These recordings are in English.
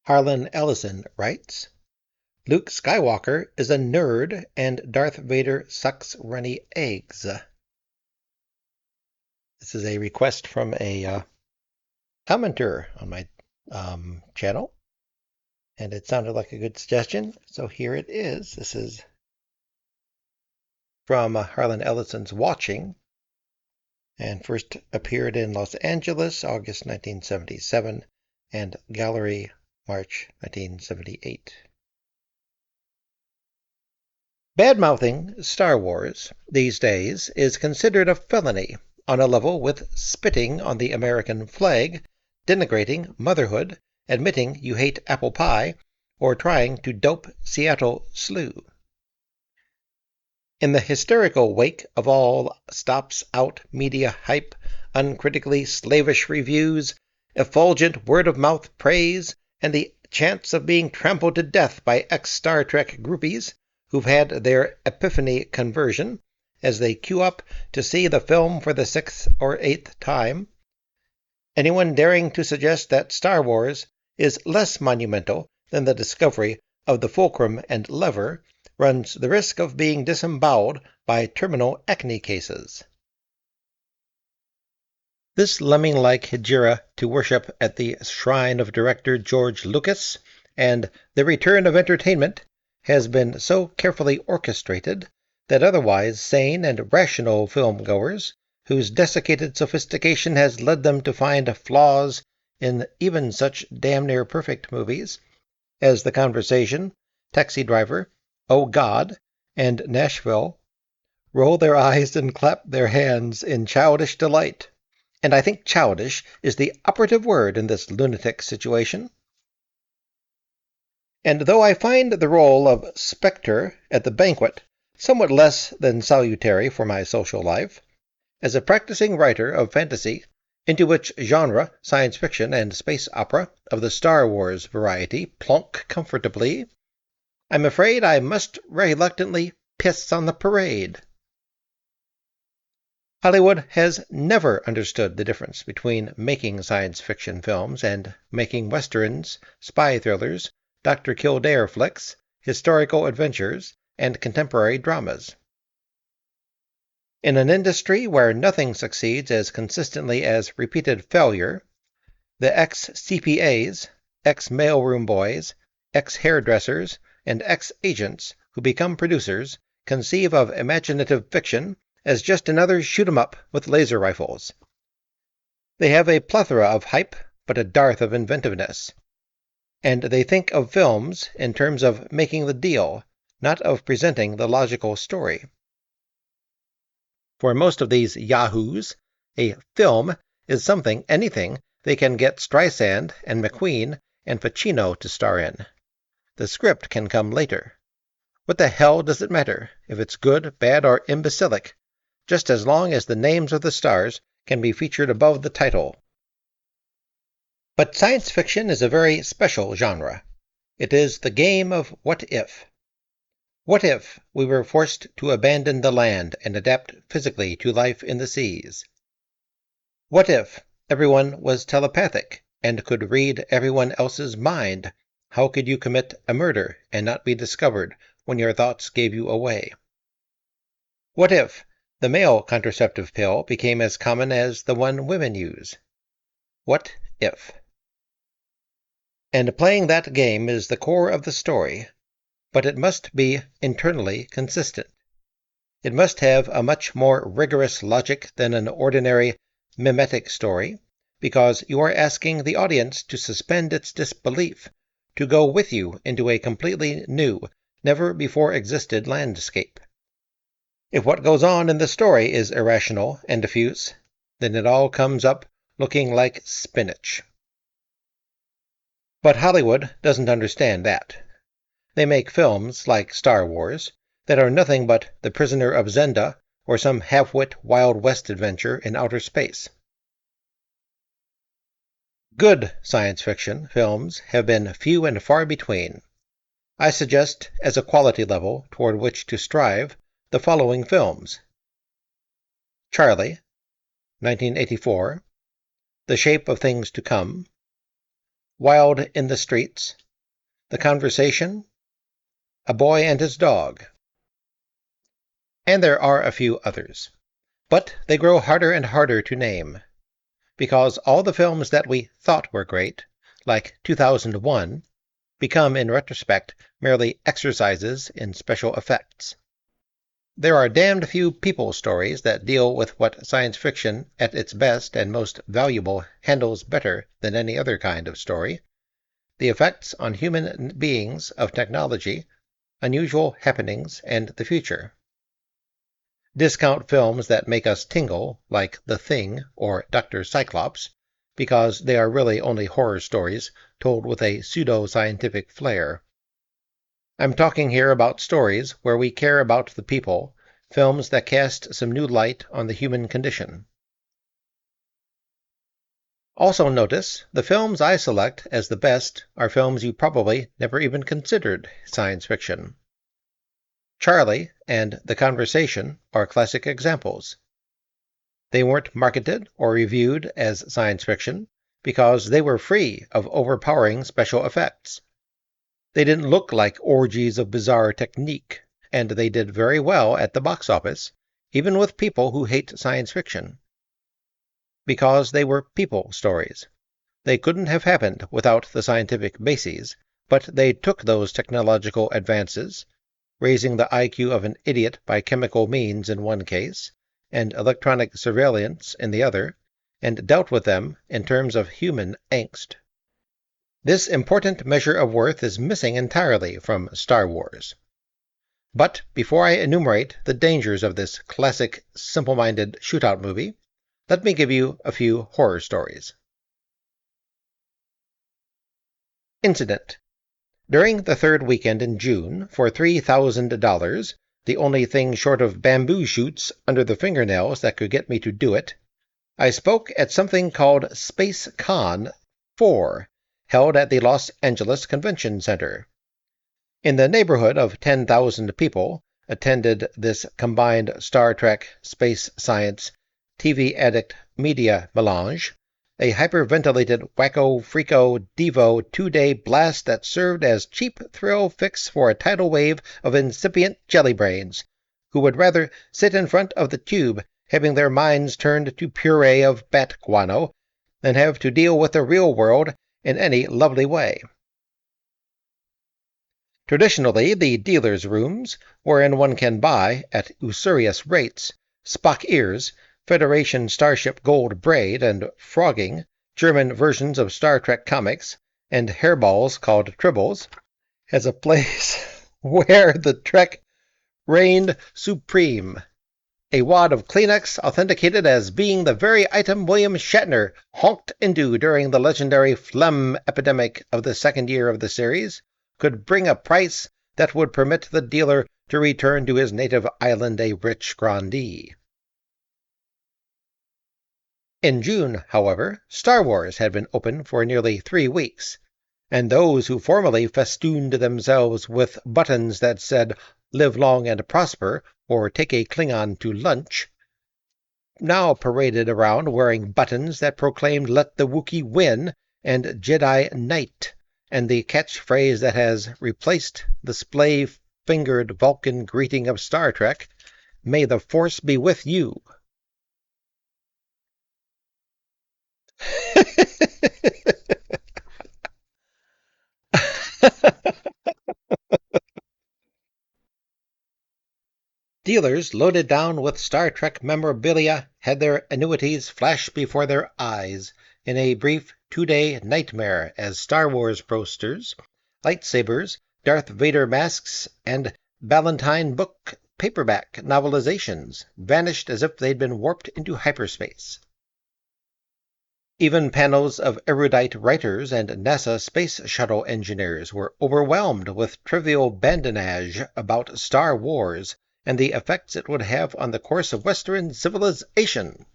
Harlan Ellison writes, Luke Skywalker is a nerd and Darth Vader sucks Runny eggs. This is a request from a commenter on my channel, and it sounded like a good suggestion, so here it is. This is from Harlan Ellison's Watching, and first appeared in Los Angeles, August 1977, and Gallery, March 1978. Bad-mouthing Star Wars these days is considered a felony on a level with spitting on the American flag, denigrating motherhood, admitting you hate apple pie, or trying to dope Seattle Slew. In the hysterical wake of all stops-out media hype, uncritically slavish reviews, effulgent word-of-mouth praise, and the chance of being trampled to death by ex-Star Trek groupies who've had their epiphany conversion as they queue up to see the film for the 6th or 8th time, anyone daring to suggest that Star Wars is less monumental than the discovery of the fulcrum and lever runs the risk of being disemboweled by terminal acne cases. This lemming-like hegira to worship at the shrine of director George Lucas and the return of entertainment has been so carefully orchestrated that otherwise sane and rational film-goers, whose desiccated sophistication has led them to find flaws in even such damn-near perfect movies as The Conversation, Taxi Driver, Oh God, and Nashville, roll their eyes and clap their hands in childish delight. And I think childish is the operative word in this lunatic situation. And though I find the role of spectre at the banquet somewhat less than salutary for my social life, as a practicing writer of fantasy, into which genre, science fiction, and space opera of the Star Wars variety plonk comfortably, I'm afraid I must reluctantly piss on the parade. Hollywood has never understood the difference between making science fiction films and making westerns, spy thrillers, Dr. Kildare flicks, historical adventures, and contemporary dramas. In an industry where nothing succeeds as consistently as repeated failure, the ex-CPAs, ex-mailroom boys, ex-hairdressers, and ex-agents who become producers conceive of imaginative fiction as just another shoot-'em-up with laser rifles. They have a plethora of hype, but a dearth of inventiveness. And they think of films in terms of making the deal, not of presenting the logical story. For most of these yahoos, a film is anything they can get Streisand and McQueen and Pacino to star in. The script can come later. What the hell does it matter if it's good, bad, or imbecilic, just as long as the names of the stars can be featured above the title? But science fiction is a very special genre. It is the game of what if. What if we were forced to abandon the land and adapt physically to life in the seas? What if everyone was telepathic and could read everyone else's mind? How could you commit a murder and not be discovered when your thoughts gave you away? What if the male contraceptive pill became as common as the one women use? What if? And playing that game is the core of the story, but it must be internally consistent. It must have a much more rigorous logic than an ordinary mimetic story, because you are asking the audience to suspend its disbelief, to go with you into a completely new, never-before-existed landscape. If what goes on in the story is irrational and diffuse, then it all comes up looking like spinach. But Hollywood doesn't understand that. They make films like Star Wars that are nothing but The Prisoner of Zenda or some half-wit Wild West adventure in outer space. Good science fiction films have been few and far between. I suggest, as a quality level toward which to strive, the following films: Charlie, 1984, The Shape of Things to Come, Wild in the Streets, The Conversation, A Boy and His Dog. And there are a few others. But they grow harder and harder to name, because all the films that we thought were great, like 2001, become in retrospect merely exercises in special effects. There are damned few people stories that deal with what science fiction at its best and most valuable handles better than any other kind of story: the effects on human beings of technology, unusual happenings, and the future. Discount films that make us tingle, like The Thing or Dr. Cyclops, because they are really only horror stories told with a pseudo-scientific flair. I'm talking here about stories where we care about the people, films that cast some new light on the human condition. Also notice, the films I select as the best are films you probably never even considered science fiction. Charlie and The Conversation are classic examples. They weren't marketed or reviewed as science fiction because they were free of overpowering special effects. They didn't look like orgies of bizarre technique, and they did very well at the box office, even with people who hate science fiction. Because they were people stories. They couldn't have happened without the scientific bases, but they took those technological advances, raising the IQ of an idiot by chemical means in one case, and electronic surveillance in the other, and dealt with them in terms of human angst. This important measure of worth is missing entirely from Star Wars. But before I enumerate the dangers of this classic, simple-minded shootout movie, let me give you a few horror stories. Incident. During the third weekend in June, for $3,000, the only thing short of bamboo shoots under the fingernails that could get me to do it, I spoke at something called Space Con 4, held at the Los Angeles Convention Center. In the neighborhood of 10,000 people attended this combined Star Trek, space science, TV addict media melange, a hyperventilated wacko-freako-devo 2-day blast that served as cheap thrill fix for a tidal wave of incipient jellybrains, who would rather sit in front of the tube having their minds turned to puree of bat guano than have to deal with the real world in any lovely way. Traditionally, the dealers' rooms, wherein one can buy, at usurious rates, Spock ears, Federation Starship Gold braid and frogging, German versions of Star Trek comics, and hairballs called tribbles, as a place where the Trek reigned supreme. A wad of Kleenex authenticated as being the very item William Shatner honked into during the legendary phlegm epidemic of the second year of the series could bring a price that would permit the dealer to return to his native island a rich grandee. In June, however, Star Wars had been open for nearly 3 weeks, and those who formerly festooned themselves with buttons that said, "Live long and prosper," or "Take a Klingon to lunch," now paraded around wearing buttons that proclaimed "Let the Wookiee win" and "Jedi Knight," and the catchphrase that has replaced the splay-fingered Vulcan greeting of Star Trek, "May the Force be with you." Dealers loaded down with Star Trek memorabilia had their annuities flash before their eyes in a brief 2-day nightmare as Star Wars posters, lightsabers, Darth Vader masks, and Ballantine book paperback novelizations vanished as if they'd been warped into hyperspace. Even panels of erudite writers and NASA space shuttle engineers were overwhelmed with trivial badinage about Star Wars and the effects it would have on the course of Western civilization.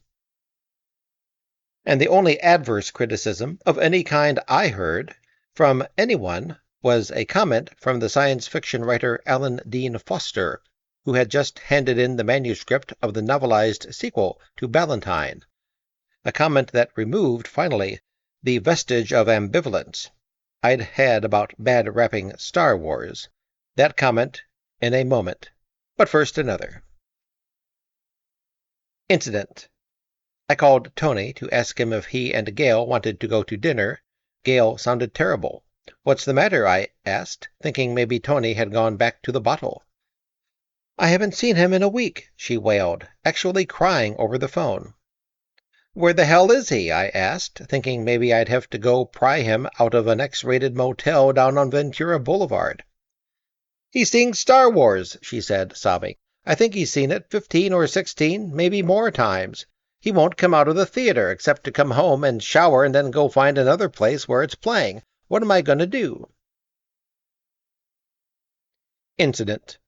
And the only adverse criticism of any kind I heard from anyone was a comment from the science fiction writer Alan Dean Foster, who had just handed in the manuscript of the novelized sequel to Ballantine, a comment that removed, finally, the vestige of ambivalence I'd had about bad rapping Star Wars. That comment in a moment. But first another. Incident. I called Tony to ask him if he and Gail wanted to go to dinner. Gail sounded terrible. "What's the matter?" I asked, thinking maybe Tony had gone back to the bottle. "I haven't seen him in a week," she wailed, actually crying over the phone. "Where the hell is he?" I asked, thinking maybe I'd have to go pry him out of an X-rated motel down on Ventura Boulevard. "He's seeing Star Wars," she said, sobbing. "I think he's seen it 15 or 16, maybe more times. He won't come out of the theater except to come home and shower and then go find another place where it's playing. What am I going to do?" Incident.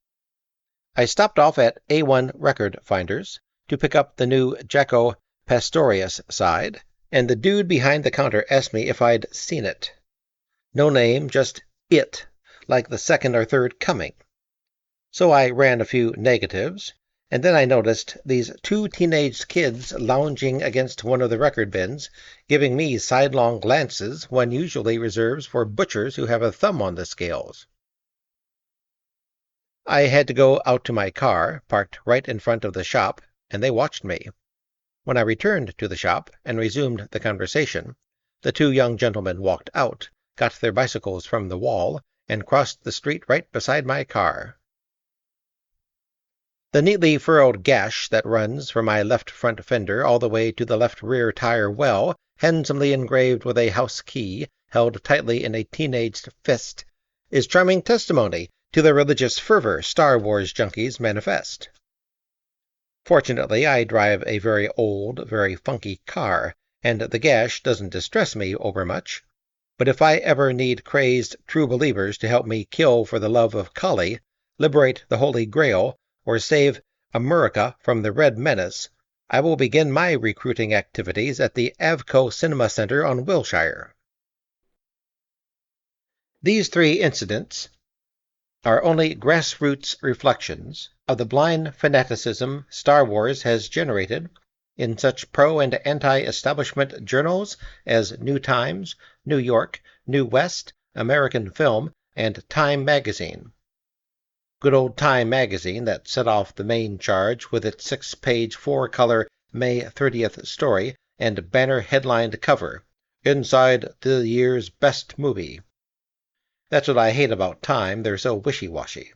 I stopped off at A1 Record Finders to pick up the new Jaco Pastorius side, and the dude behind the counter asked me if I'd seen it. No name, just it, like the second or third coming. So I ran a few negatives, and then I noticed these two teenage kids lounging against one of the record bins, giving me sidelong glances one usually reserves for butchers who have a thumb on the scales. I had to go out to my car, parked right in front of the shop, and they watched me. When I returned to the shop and resumed the conversation, the two young gentlemen walked out, got their bicycles from the wall, and crossed the street right beside my car. The neatly furrowed gash that runs from my left front fender all the way to the left rear tire well, handsomely engraved with a house key held tightly in a teenaged fist, is charming testimony to the religious fervor Star Wars junkies manifest. Fortunately, I drive a very old, very funky car, and the gash doesn't distress me overmuch. But if I ever need crazed true believers to help me kill for the love of Kali, liberate the Holy Grail, or save America from the Red Menace, I will begin my recruiting activities at the Avco Cinema Center on Wilshire. These three incidents are only grassroots reflections of the blind fanaticism Star Wars has generated in such pro- and anti-establishment journals as New Times, New York, New West, American Film, and Time Magazine. Good old Time Magazine that set off the main charge with its 6-page 4-color May 30th story and banner-headlined cover, "Inside the Year's Best Movie." That's what I hate about Time, they're so wishy-washy.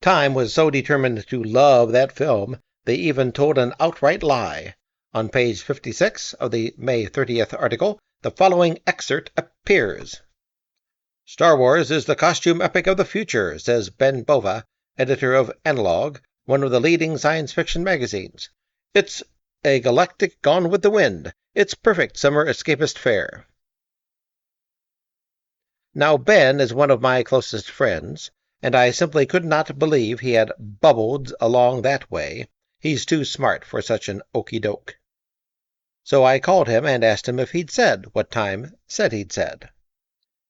Time was so determined to love that film, they even told an outright lie. On page 56 of the May 30th article, the following excerpt appears. "Star Wars is the costume epic of the future," says Ben Bova, editor of Analog, one of the leading science fiction magazines. "It's a galactic Gone with the Wind. It's perfect summer escapist fare." Now Ben is one of my closest friends, and I simply could not believe he had bubbled along that way. He's too smart for such an okey-doke. So I called him and asked him if he'd said what Time said he'd said.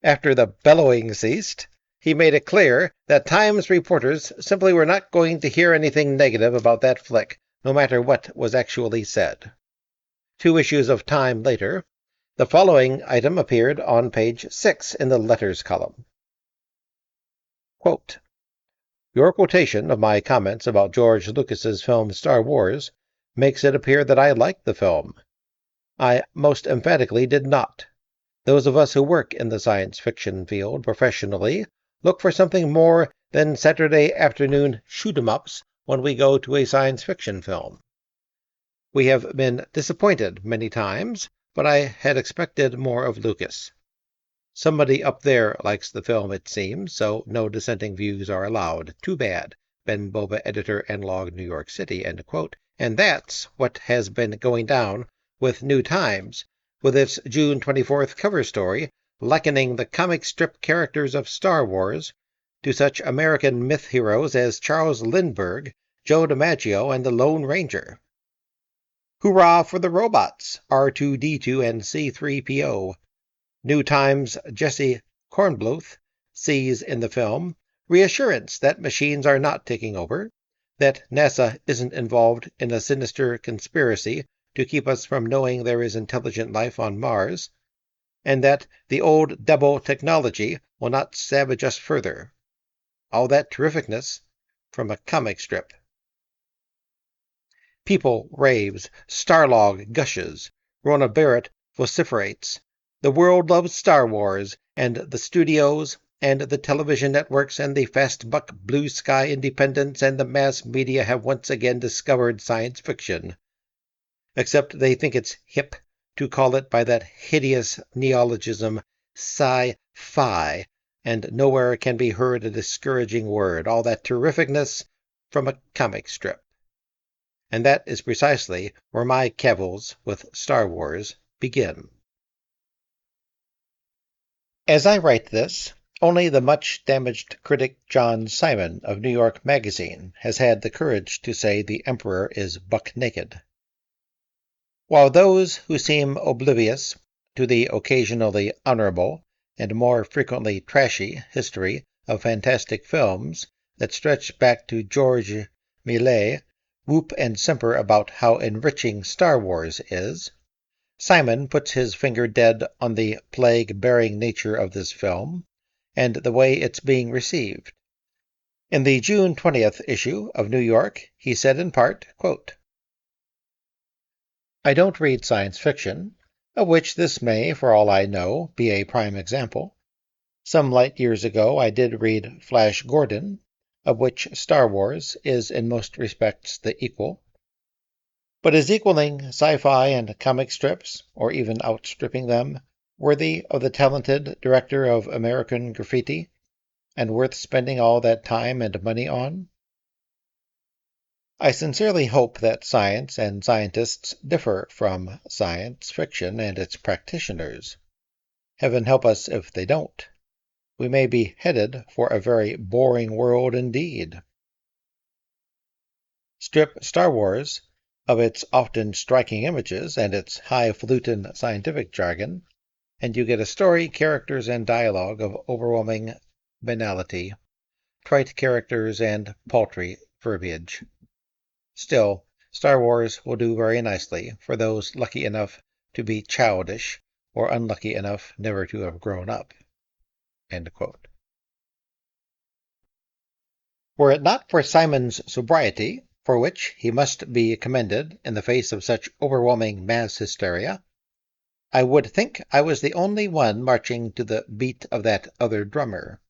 After the bellowing ceased, he made it clear that Times reporters simply were not going to hear anything negative about that flick, no matter what was actually said. 2 issues of Time later, the following item appeared on page 6 in the letters column. Quote, "Your quotation of my comments about George Lucas's film Star Wars makes it appear that I liked the film. I most emphatically did not. Those of us who work in the science fiction field professionally look for something more than Saturday afternoon shoot-'em-ups when we go to a science fiction film. We have been disappointed many times, but I had expected more of Lucas. Somebody up there likes the film, it seems, so no dissenting views are allowed. Too bad. Ben Bova, editor, Analog, New York City," end quote. And that's what has been going down with New Times, with its June 24th cover story likening the comic strip characters of Star Wars to such American myth heroes as Charles Lindbergh, Joe DiMaggio, and the Lone Ranger. "Hurrah for the robots, R2-D2 and C-3PO. New Times' Jesse Kornbluth sees in the film reassurance that machines are not taking over, that NASA isn't involved in a sinister conspiracy to keep us from knowing there is intelligent life on Mars. and that the old devil technology will not savage us further. All that terrificness from a comic strip. People raves, Starlog gushes, Rona Barrett vociferates. The world loves Star Wars, and the studios, and the television networks, and the fast-buck blue sky independents, and the mass media have once again discovered science fiction. Except they think it's hip to call it by that hideous neologism, sci-fi, and nowhere can be heard a discouraging word, all that terrificness from a comic strip. And that is precisely where my cavils with Star Wars begin. As I write this, only the much-damaged critic John Simon of New York Magazine has had the courage to say the Emperor is buck-naked. While those who seem oblivious to the occasionally honorable and more frequently trashy history of fantastic films that stretch back to Georges Méliès whoop and simper about how enriching Star Wars is, Simon puts his finger dead on the plague-bearing nature of this film and the way it's being received. In the June 20th issue of New York, he said in part, quote, I don't read science fiction, of which this may, for all I know, be a prime example. Some light years ago I did read Flash Gordon, of which Star Wars is in most respects the equal. But is equaling sci-fi and comic strips, or even outstripping them, worthy of the talented director of American Graffiti, and worth spending all that time and money on? I sincerely hope that science and scientists differ from science fiction and its practitioners. Heaven help us if they don't. We may be headed for a very boring world indeed. Strip Star Wars of its often striking images and its highfalutin scientific jargon, and you get a story, characters, and dialogue of overwhelming banality, trite characters, and paltry verbiage. Still, Star Wars will do very nicely for those lucky enough to be childish or unlucky enough never to have grown up. End quote. Were it not for Simon's sobriety, for which he must be commended in the face of such overwhelming mass hysteria, I would think I was the only one marching to the beat of that other drummer.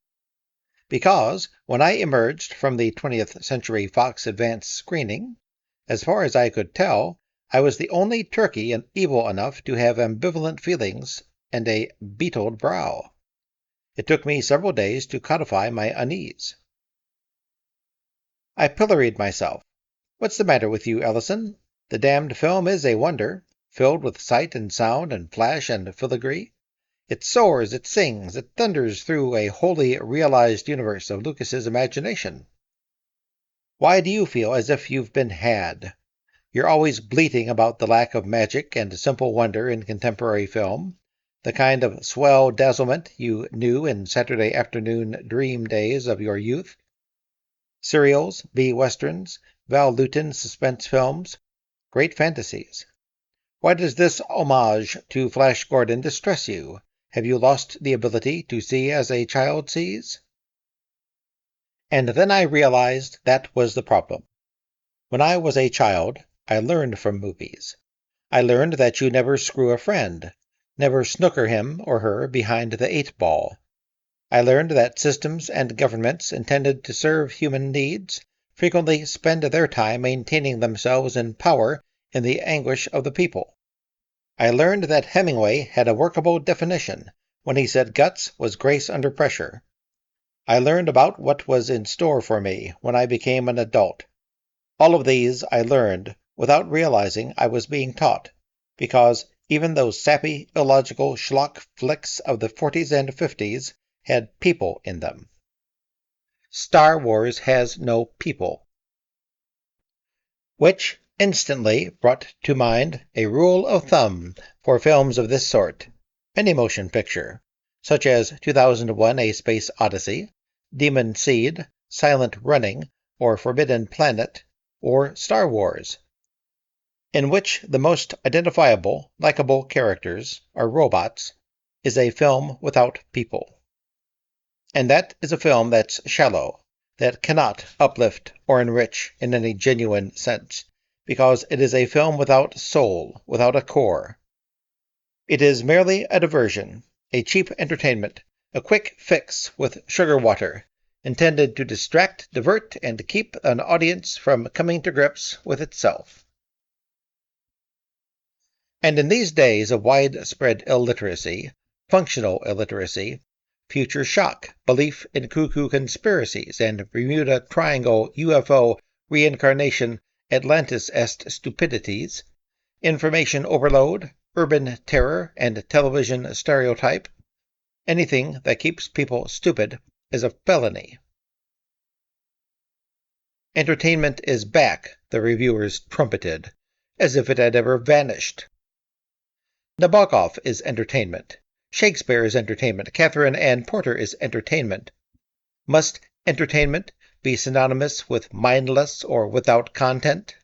Because, when I emerged from the 20th Century Fox Advance screening, as far as I could tell, I was the only turkey evil enough to have ambivalent feelings and a beetled brow. It took me several days to codify my unease. I pilloried myself. What's the matter with you, Ellison? The damned film is a wonder, filled with sight and sound and flash and filigree. It soars, it sings, it thunders through a wholly realized universe of Lucas's imagination. Why do you feel as if you've been had? You're always bleating about the lack of magic and simple wonder in contemporary film, the kind of swell dazzlement you knew in Saturday afternoon dream days of your youth. Serials, B-westerns, Val Lewton suspense films, great fantasies. Why does this homage to Flash Gordon distress you? Have you lost the ability to see as a child sees? And then I realized that was the problem. When I was a child, I learned from movies. I learned that you never screw a friend, never snooker him or her behind the 8-ball. I learned that systems and governments intended to serve human needs frequently spend their time maintaining themselves in power in the anguish of the people. I learned that Hemingway had a workable definition when he said guts was grace under pressure. I learned about what was in store for me when I became an adult. All of these I learned without realizing I was being taught, because even those sappy, illogical schlock flicks of the 40s and 50s had people in them. Star Wars has no people. Which instantly brought to mind a rule of thumb for films of this sort, any motion picture, such as 2001: A Space Odyssey, Demon Seed, Silent Running, or Forbidden Planet, or Star Wars, in which the most identifiable, likable characters are robots, is a film without people. And that is a film that's shallow, that cannot uplift or enrich in any genuine sense, because it is a film without soul, without a core. It is merely a diversion, a cheap entertainment, a quick fix with sugar water, intended to distract, divert, and keep an audience from coming to grips with itself. And in these days of widespread illiteracy, functional illiteracy, future shock, belief in cuckoo conspiracies, and Bermuda Triangle UFO reincarnation Atlantis-est stupidities, information overload, urban terror, and television stereotype, anything that keeps people stupid is a felony. Entertainment is back, the reviewers trumpeted, as if it had ever vanished. Nabokov is entertainment. Shakespeare is entertainment. Catherine Ann Porter is entertainment. Must entertainment be synonymous with mindless or without content?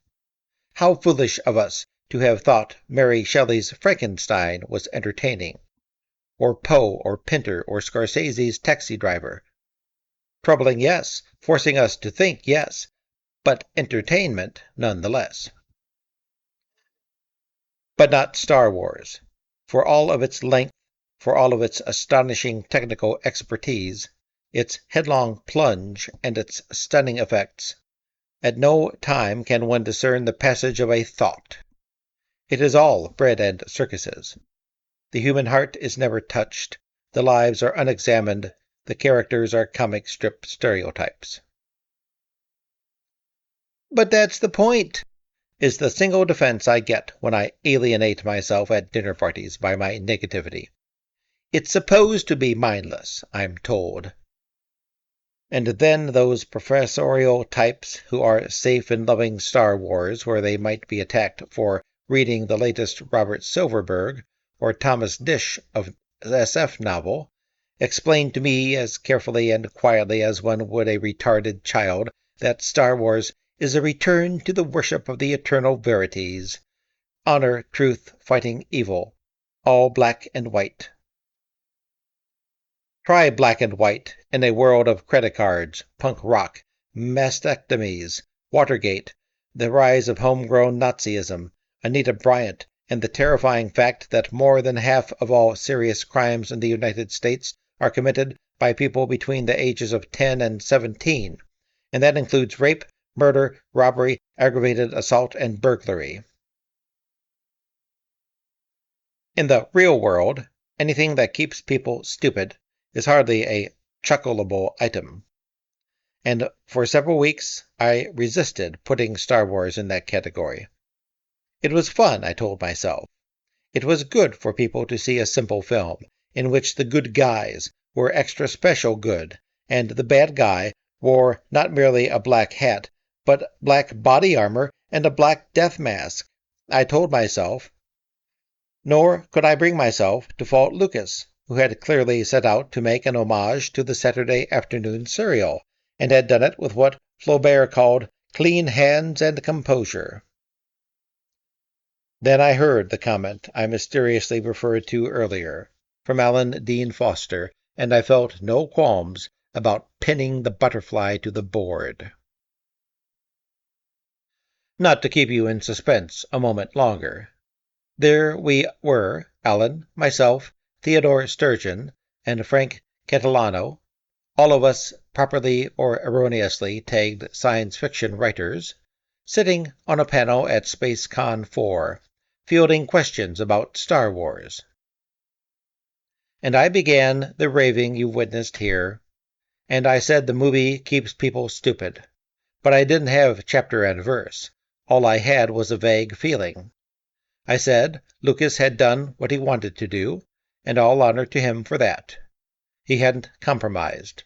How foolish of us to have thought Mary Shelley's Frankenstein was entertaining, or Poe or Pinter or Scorsese's Taxi Driver. Troubling, yes. Forcing us to think, yes. But entertainment nonetheless. But not Star Wars. For all of its length, for all of its astonishing technical expertise, its headlong plunge, and its stunning effects, at no time can one discern the passage of a thought. It is all bread and circuses. The human heart is never touched, the lives are unexamined, the characters are comic strip stereotypes. But that's the point, is the single defense I get when I alienate myself at dinner parties by my negativity. It's supposed to be mindless, I'm told. And then those professorial types who are safe in loving Star Wars, where they might be attacked for reading the latest Robert Silverberg or Thomas Dish of SF novel, explain to me as carefully and quietly as one would a retarded child that Star Wars is a return to the worship of the eternal verities, honor, truth, fighting evil, all black and white. Try black and white in a world of credit cards, punk rock, mastectomies, Watergate, the rise of homegrown Nazism, Anita Bryant, and the terrifying fact that more than half of all serious crimes in the United States are committed by people between the ages of 10 and 17, and that includes rape, murder, robbery, aggravated assault, and burglary. In the real world, anything that keeps people stupid is hardly a chuckleable item. And for several weeks, I resisted putting Star Wars in that category. It was fun, I told myself. It was good for people to see a simple film in which the good guys were extra special good, and the bad guy wore not merely a black hat, but black body armor and a black death mask, I told myself. Nor could I bring myself to fault Lucas, who had clearly set out to make an homage to the Saturday afternoon serial, and had done it with what Flaubert called clean hands and composure. Then I heard the comment I mysteriously referred to earlier, from Alan Dean Foster, and I felt no qualms about pinning the butterfly to the board. Not to keep you in suspense a moment longer. There we were, Alan, myself, Theodore Sturgeon, and Frank Catalano, all of us properly or erroneously tagged science fiction writers, sitting on a panel at SpaceCon 4, fielding questions about Star Wars. And I began the raving you witnessed here, and I said the movie keeps people stupid. But I didn't have chapter and verse. All I had was a vague feeling. I said Lucas had done what he wanted to do, and all honor to him for that. He hadn't compromised.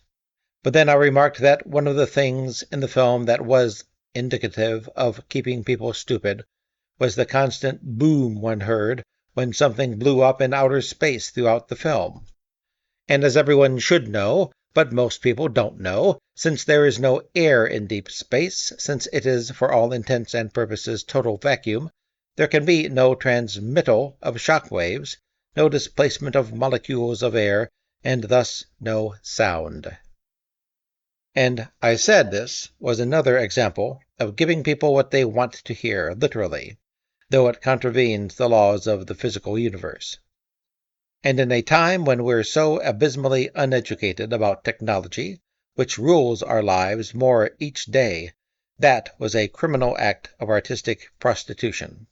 But then I remarked that one of the things in the film that was indicative of keeping people stupid was the constant boom one heard when something blew up in outer space throughout the film. And as everyone should know, but most people don't know, since there is no air in deep space, since it is for all intents and purposes total vacuum, there can be no transmittal of shock waves, no displacement of molecules of air, and thus no sound. And I said this was another example of giving people what they want to hear, literally, though it contravenes the laws of the physical universe. And in a time when we're so abysmally uneducated about technology, which rules our lives more each day, that was a criminal act of artistic prostitution.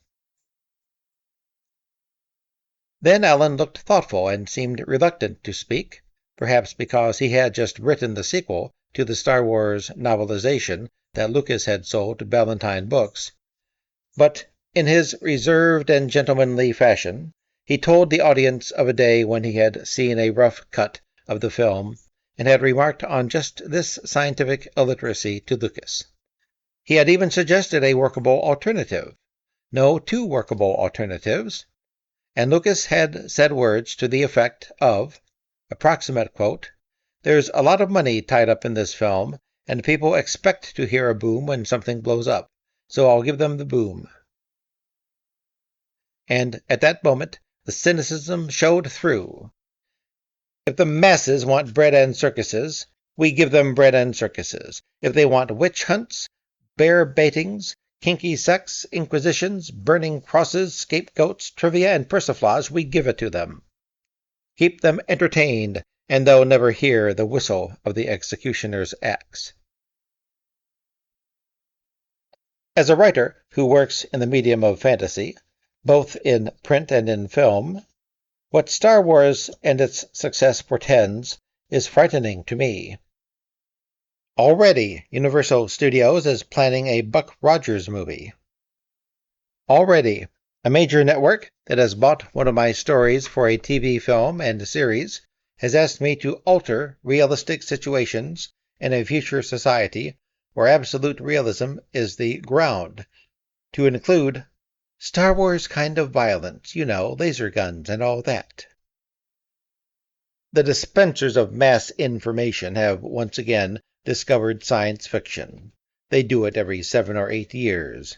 Then Ellen looked thoughtful and seemed reluctant to speak, perhaps because he had just written the sequel to the Star Wars novelization that Lucas had sold to Ballantine Books. But in his reserved and gentlemanly fashion, he told the audience of a day when he had seen a rough cut of the film and had remarked on just this scientific illiteracy to Lucas. He had even suggested a workable alternative. No, two workable alternatives. And Lucas had said words to the effect of, approximate quote, "There's a lot of money tied up in this film, and people expect to hear a boom when something blows up, so I'll give them the boom." And at that moment, the cynicism showed through. If the masses want bread and circuses, we give them bread and circuses. If they want witch hunts, bear baitings, kinky sex, inquisitions, burning crosses, scapegoats, trivia, and persiflage, we give it to them. Keep them entertained, and they'll never hear the whistle of the executioner's axe. As a writer who works in the medium of fantasy, both in print and in film, what Star Wars and its success portends is frightening to me. Already, Universal Studios is planning a Buck Rogers movie. Already, a major network that has bought one of my stories for a TV film and series has asked me to alter realistic situations in a future society where absolute realism is the ground, to include Star Wars kind of violence, laser guns and all that. The dispensers of mass information have once again discovered science fiction. They do it every 7 or 8 years.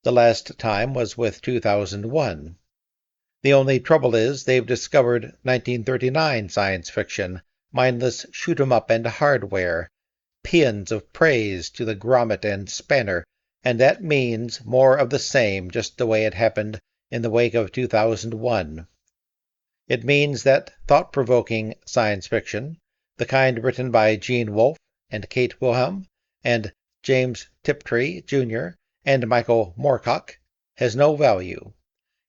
The last time was with 2001. The only trouble is they've discovered 1939 science fiction, mindless shoot-'em-up and hardware, paeans of praise to the grommet and spanner, and that means more of the same, just the way it happened in the wake of 2001. It means that thought-provoking science fiction, the kind written by Gene Wolfe and Kate Wilhelm and James Tiptree, Jr., and Michael Moorcock, has no value.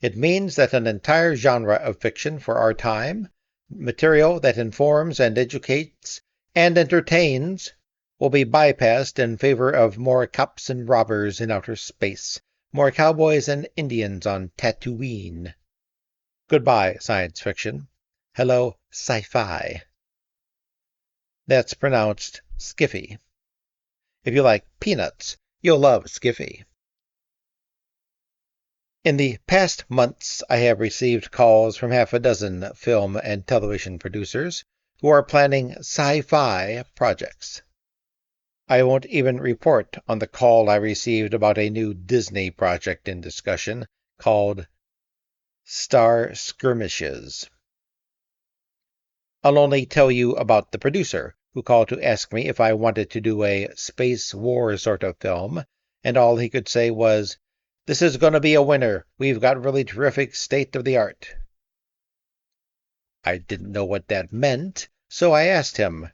It means that an entire genre of fiction for our time, material that informs and educates and entertains, will be bypassed in favor of more cops and robbers in outer space, more cowboys and Indians on Tatooine. Goodbye, science fiction. Hello, sci-fi. That's pronounced Skiffy. If you like peanuts, you'll love Skiffy. In the past months, I have received calls from half a dozen film and television producers who are planning sci-fi projects. I won't even report on the call I received about a new Disney project in discussion called Star Skirmishes. I'll only tell you about the producer who called to ask me if I wanted to do a space war sort of film, and all he could say was, "This is going to be a winner. We've got really terrific state-of-the-art." I didn't know what that meant, so I asked him.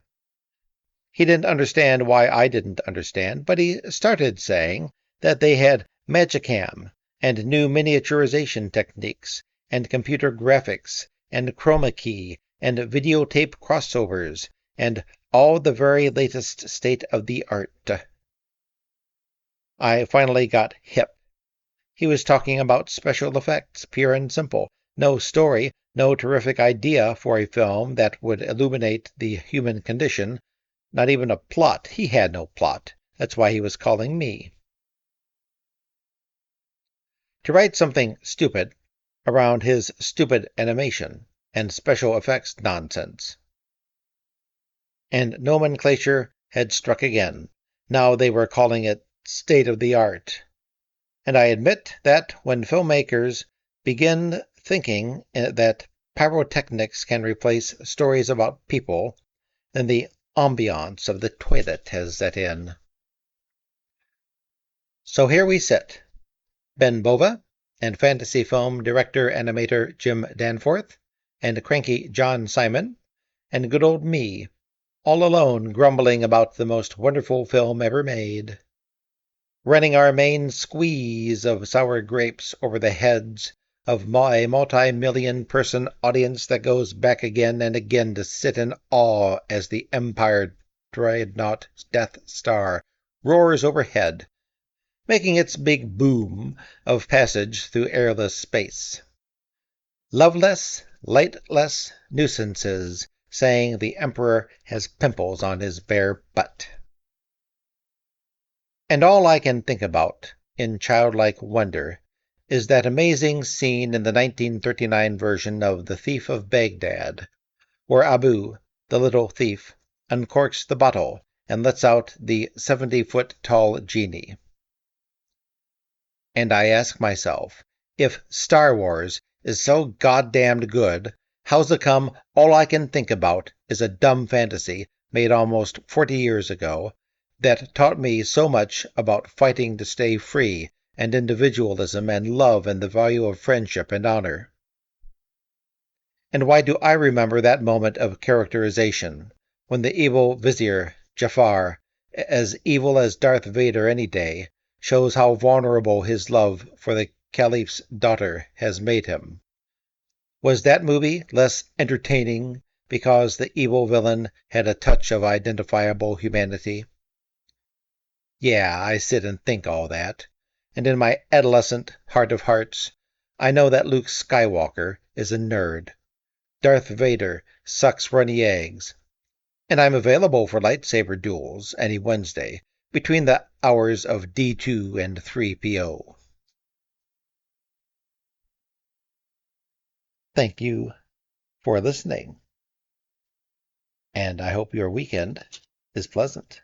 He didn't understand why I didn't understand, but he started saying that they had Magicam, and new miniaturization techniques, and computer graphics, and chroma key, and videotape crossovers, and all the very latest state-of-the-art. I finally got hip. He was talking about special effects, pure and simple. No story, no terrific idea for a film that would illuminate the human condition. Not even a plot. He had no plot. That's why he was calling me. To write something stupid around his stupid animation and special effects nonsense. And nomenclature had struck again. Now they were calling it state-of-the-art. And I admit that when filmmakers begin thinking that pyrotechnics can replace stories about people, then the ambiance of the toilet has set in. So here we sit, Ben Bova, and fantasy film director-animator Jim Danforth, and cranky John Simon, and good old me, all alone grumbling about the most wonderful film ever made. Running our main squeeze of sour grapes over the heads of a multi-million person audience that goes back again and again to sit in awe as the Empire Dreadnought Death Star roars overhead, making its big boom of passage through airless space. Loveless, lightless nuisances saying the Emperor has pimples on his bare butt. And all I can think about, in childlike wonder, is that amazing scene in the 1939 version of The Thief of Baghdad, where Abu, the little thief, uncorks the bottle and lets out the 70-foot-tall genie. And I ask myself, if Star Wars is so goddamned good, how's it come all I can think about is a dumb fantasy made almost 40 years ago that taught me so much about fighting to stay free and individualism and love and the value of friendship and honor? And why do I remember that moment of characterization, when the evil vizier, Jafar, as evil as Darth Vader any day, shows how vulnerable his love for the Caliph's daughter has made him? Was that movie less entertaining because the evil villain had a touch of identifiable humanity? Yeah, I sit and think all that, and in my adolescent heart of hearts, I know that Luke Skywalker is a nerd. Darth Vader sucks runny eggs, and I'm available for lightsaber duels any Wednesday between the hours of D2 and 3 p.o. Thank you for listening, and I hope your weekend is pleasant.